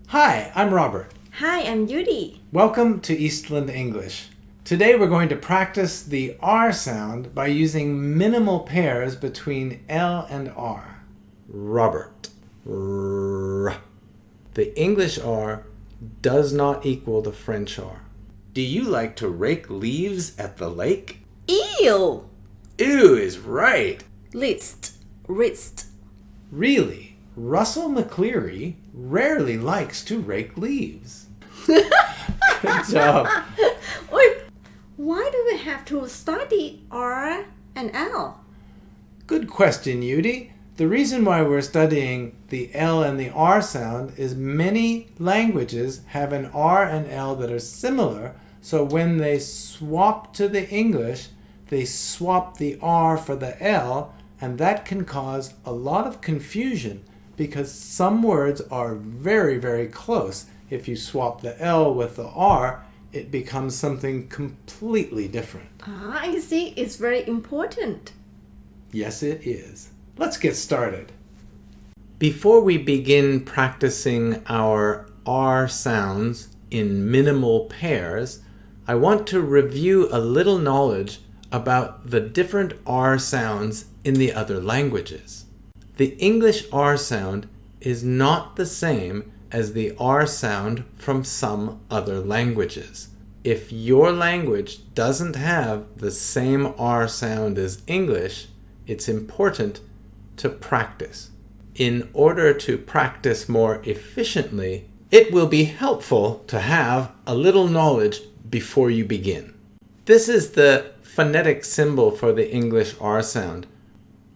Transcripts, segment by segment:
Hi, I'm Robert. Hi, I'm Judy. Welcome to Eastland English. Today we're going to practice the R sound by using minimal pairs between L and R. Robert. R. The English R does not equal the French R. Do you like to rake leaves at the lake? Ew! Ew is right. List. Wrist. Really, Russell McCleary rarely likes to rake leaves. Good job. Wait, why do we have to study R and L? Good question, Yudi. The reason why we're studying the L and the R sound is many languages have an R and L that are similar, so when they swap to the English, they swap the R for the L, and that can cause a lot of confusion because some words are very, very close. If you swap the L with the R, it becomes something completely different. I see. It's very important. Yes, it is. Let's get started. Before we begin practicing our R sounds in minimal pairs, I want to review a little knowledge about the different R sounds in the other languages. The English R sound is not the same as the R sound from some other languages. If your language doesn't have the same R sound as English, it's important to practice. In order to practice more efficiently, it will be helpful to have a little knowledge before you begin. This is the phonetic symbol for the English R sound.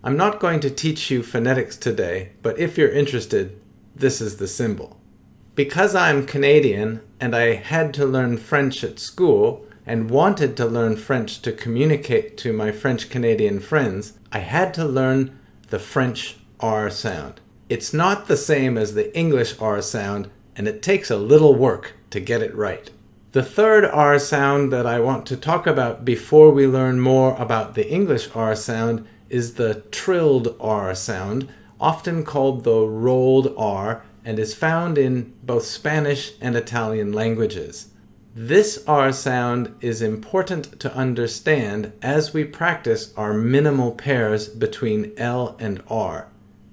I'm not going to teach you phonetics today, but if you're interested, this is the symbol. Because I'm Canadian and I had to learn French at school and wanted to learn French to communicate to my French Canadian friends, I had to learn the French R sound. It's not the same as the English R sound, and it takes a little work to get it right. The third R sound that I want to talk about before we learn more about the English R sound is the trilled R sound, often called the rolled R, and is found in both Spanish and Italian languages. This R sound is important to understand as we practice our minimal pairs between L and R,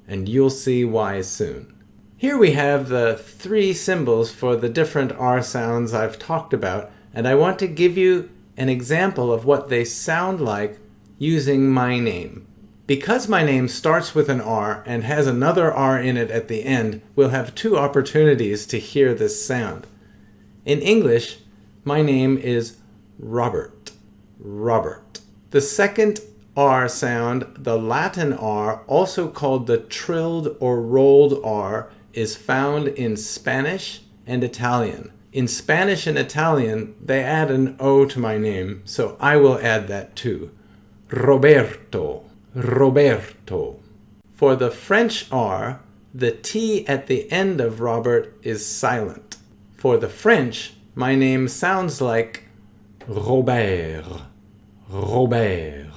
and you'll see why soon. Here we have the three symbols for the different R sounds I've talked about, and I want to give you an example of what they sound like using my name. Because my name starts with an R and has another R in it at the end, we'll have two opportunities to hear this sound. In English, my name is Robert. Robert. The second R sound, the Latin R, also called the trilled or rolled R, is found in Spanish and Italian. In Spanish and Italian, they add an O to my name, so I will add that too. Roberto. Roberto. For the French R, the T at the end of Robert is silent. For the French, my name sounds like Robert. Robert.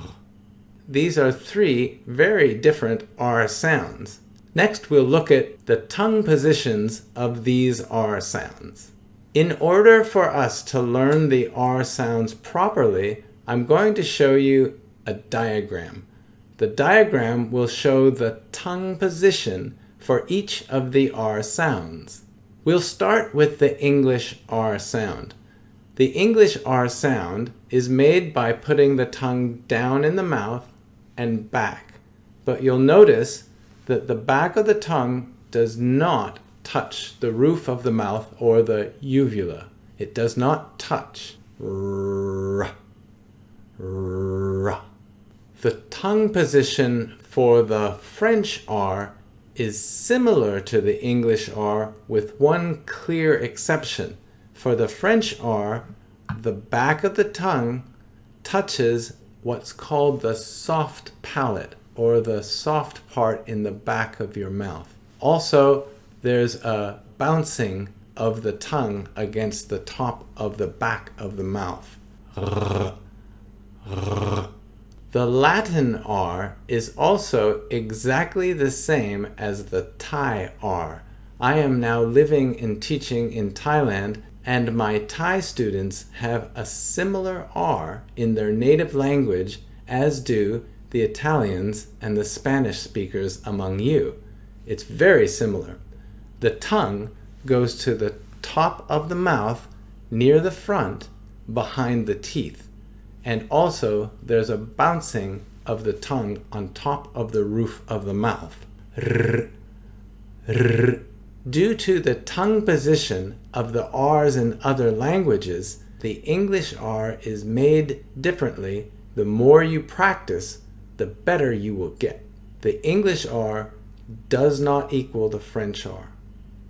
These are three very different R sounds. Next, we'll look at the tongue positions of these R sounds. In order for us to learn the R sounds properly, I'm going to show you a diagram. The diagram will show the tongue position for each of the R sounds. We'll start with the English R sound. The English R sound is made by putting the tongue down in the mouth and back, but you'll notice that the back of the tongue does not touch the roof of the mouth or the uvula. It does not touch. R, r. The tongue position for the French R is similar to the English R with one clear exception. For the French R, the back of the tongue touches what's called the soft palate, or the soft part in the back of your mouth. Also, there's a bouncing of the tongue against the top of the back of the mouth. The Latin R is also exactly the same as the Thai R, I am now living and teaching in Thailand, and my Thai students have a similar R in their native language as do the Italians and the Spanish speakers among you. It's very similar. The tongue goes to the top of the mouth, near the front, behind the teeth. And also there's a bouncing of the tongue on top of the roof of the mouth. R, r. Due to the tongue position of the R's in other languages, the English R is made differently. The more you practice, the better you will get. The English R does not equal the French R.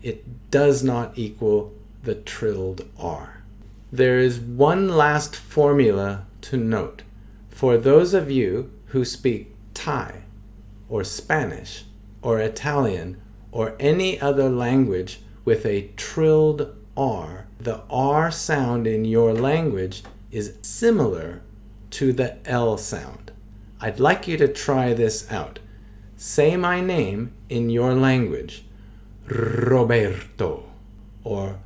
It does not equal the trilled R. There is one last formula to note. For those of you who speak Thai or Spanish or Italian or any other language with a trilled R, the R sound in your language is similar to the L sound. I'd like you to try this out. Say my name in your language, Roberto or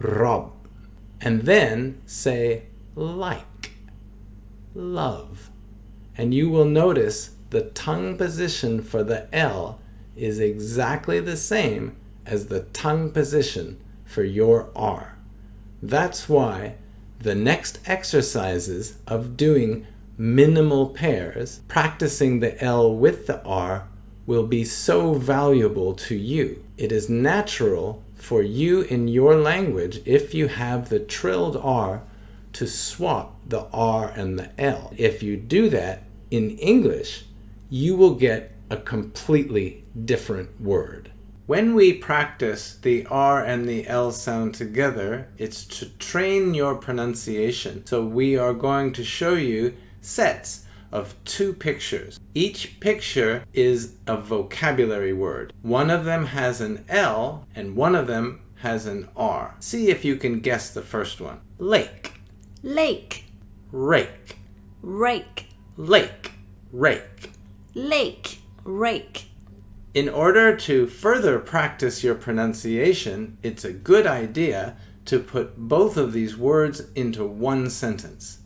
Rob, and then say like, love, and you will notice the tongue position for the L is exactly the same as the tongue position for your R. That's why the next exercises of doing minimal pairs, practicing the L with the R, will be so valuable to you. It is natural for you in your language, if you have the trilled R, to swap the R and the L. If you do that in English, you will get a completely different word. When we practice the R and the L sound together, it's to train your pronunciation. So we are going to show you sets of 2 pictures. Each picture is a vocabulary word. One of them has an L and one of them has an R. See if you can guess the first one. Lake. Lake. Rake. Rake. Lake. Rake. Lake. Rake. In order to further practice your pronunciation, it's a good idea to put both of these words into one sentence.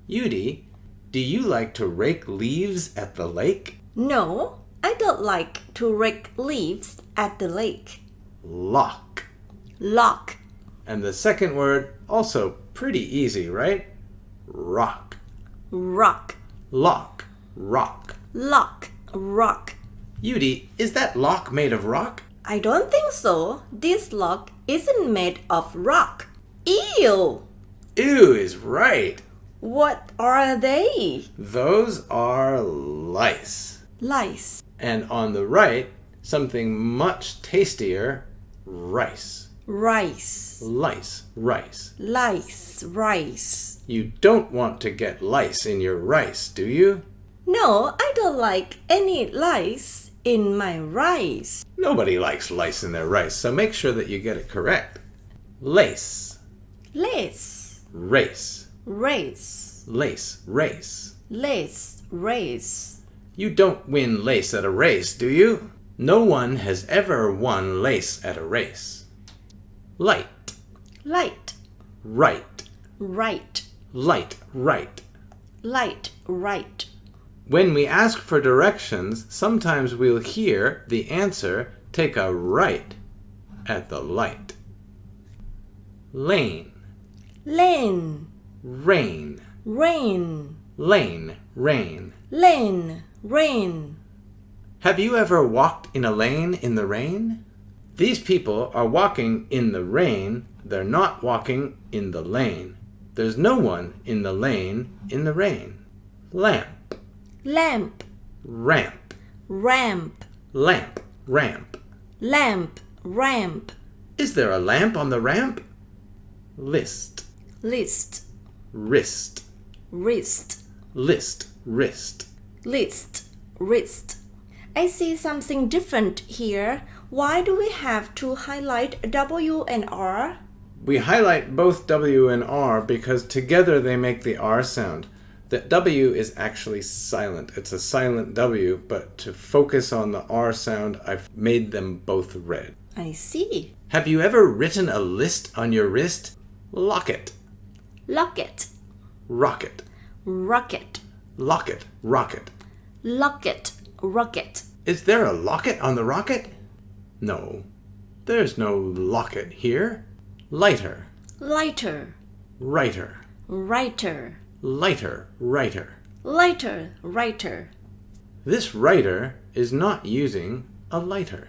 Yudi, do you like to rake leaves at the lake? No, I don't like to rake leaves at the lake. Lock. Lock. And the second word, also pretty easy, right? Rock. Rock. Lock. Rock. Lock. Rock. Yudi, is that lock made of rock? I don't think so. This lock isn't made of rock. Ew! Ew is right. What are they? Those are lice. Lice. And on the right, something much tastier, rice. Rice. Lice, rice. Lice. Rice. You don't want to get lice in your rice, do you? No, I don't like any lice in my rice. Nobody likes lice in their rice, so make sure that you get it correct. Lace. Lace. Race. Race. Lace. Race. Lace. Race. You don't win lace at a race, do you? No one has ever won lace at a race. Light. Light. Right. Right. Light. Right. Light. Right. When we ask for directions, sometimes we'll hear the answer, take a right at the light. Lane. Lane. Rain. Rain. Lane. Rain. Lane. Rain. Have you ever walked in a lane in the rain? These people are walking in the rain. They're not walking in the lane. There's no one in the lane in the rain. Lamp. Lamp. Ramp. Ramp. Lamp. Ramp. Lamp. Ramp. Is there a lamp on the ramp? List. List. Wrist. Wrist. List. Wrist. List. Wrist. I see something different here. Why do we have to highlight W and R? We highlight both W and R because together they make the R sound. The W is actually silent. It's a silent W, but to focus on the R sound, I've made them both red. I see. Have you ever written a list on your wrist? Locket, Locket, rocket, rocket, locket, rocket. locket, rocket. Is there a locket on the rocket? No, there's no locket here. Lighter, Lighter, writer, writer, lighter, writer. lighter, writer. This writer is not using a lighter.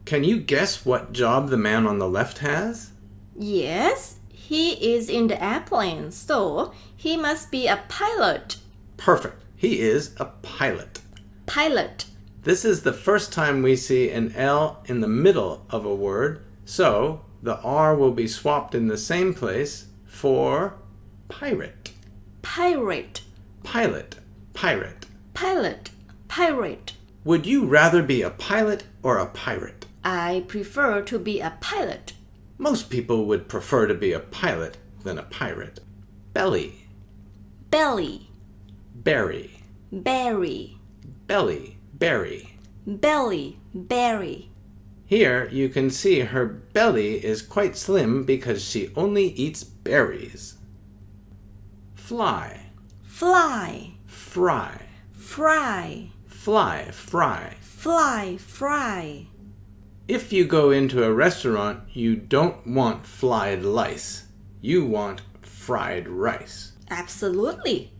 Can you guess what job the man on the left has? Yes, he is in the airplane, so he must be a pilot. Perfect. He is a pilot. Pilot. This is the first time we see an L in the middle of a word, so the R will be swapped in the same place for pirate. Pirate, Pilot, pirate. pilot, pirate. Would you rather be a pilot or a pirate? I prefer to be a pilot. Most people would prefer to be a pilot than a pirate. Belly, Belly, berry, berry, belly, berry. belly, berry. Here you can see her belly is quite slim because she only eats berries. Fly, Fly, fry, fry, fly, fry. fly, fry. If you go into a restaurant, you don't want fried lice. You want fried rice. Absolutely.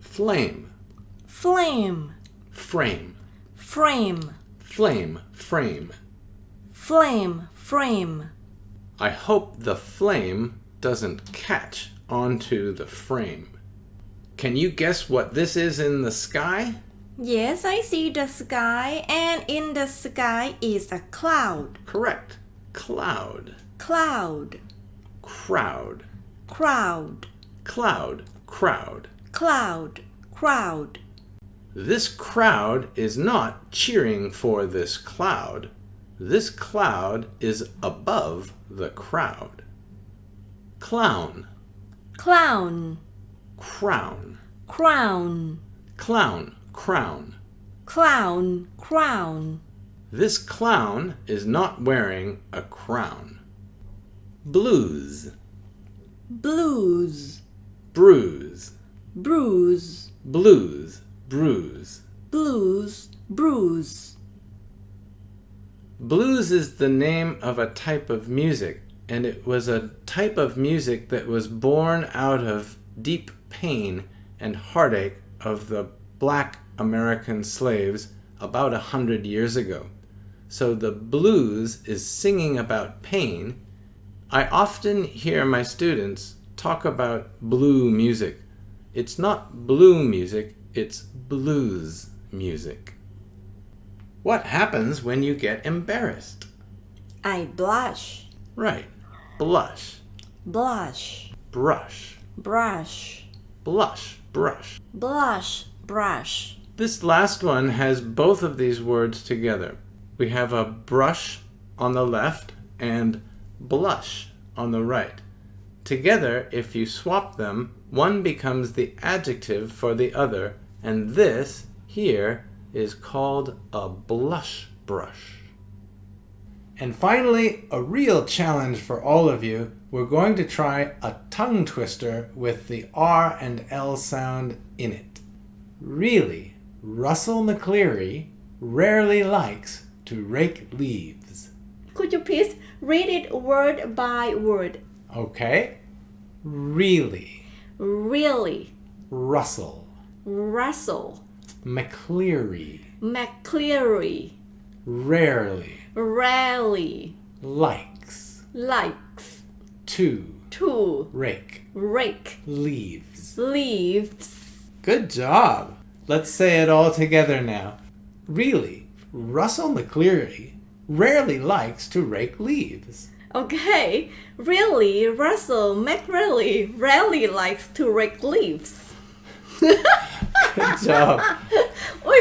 Flame, Flame, frame, frame, flame, frame. flame, frame. I hope the flame doesn't catch onto the frame. Can you guess what this is in the sky? Yes, I see the sky, and in the sky is a cloud. Correct. Cloud, Cloud, crowd, crowd, cloud, crowd. cloud, crowd. This crowd is not cheering for this cloud. This cloud is above the crowd. Clown, Clown, crown, crown, clown, crown. clown, crown. This clown is not wearing a crown. Blues, Blues, bruise, bruise, blues, bruise. blues, bruise. Blues is the name of a type of music, and it was a type of music that was born out of deep pain and heartache of the black American slaves about 100 years ago. So the blues is singing about pain. I often hear my students talk about blue music. It's not blue music, it's blues music. What happens when you get embarrassed? I blush, Right. Blush, blush, brush, brush, blush, brush. blush, brush. This last one has both of these words together. We have a brush on the left and blush on the right. Together, if you swap them, one becomes the adjective for the other, and this here is called a blush brush. And finally, a real challenge for all of you. We're going to try a tongue twister with the R and L sound in it. Really, Russell McCleary rarely likes to rake leaves. Could you please read it word by word? Okay? Really, Really, Russell, Russell, McCleary, McCleary, rarely rarely, likes likes to to rake rake leaves. leaves. Good job. Let's say it all together now. Really, Russell McCleary rarely likes to rake leaves. Okay, really, Russell McCleary rarely likes to rake leaves. Good job. Oi,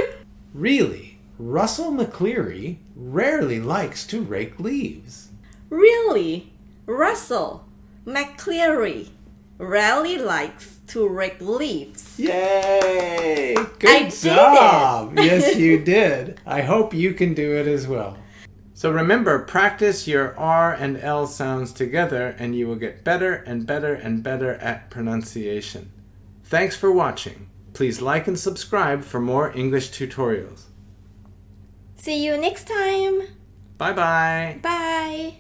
Really, Russell McCleary rarely likes to rake leaves. really, Russell McCleary rarely likes to rake leaves. Yay! I Good did job! Yes, you did. I hope you can do it as well. So remember, practice your R and L sounds together and you will get better and better and better at pronunciation. Thanks for watching. Please like and subscribe for more English tutorials. See you next time. Bye-bye. Bye.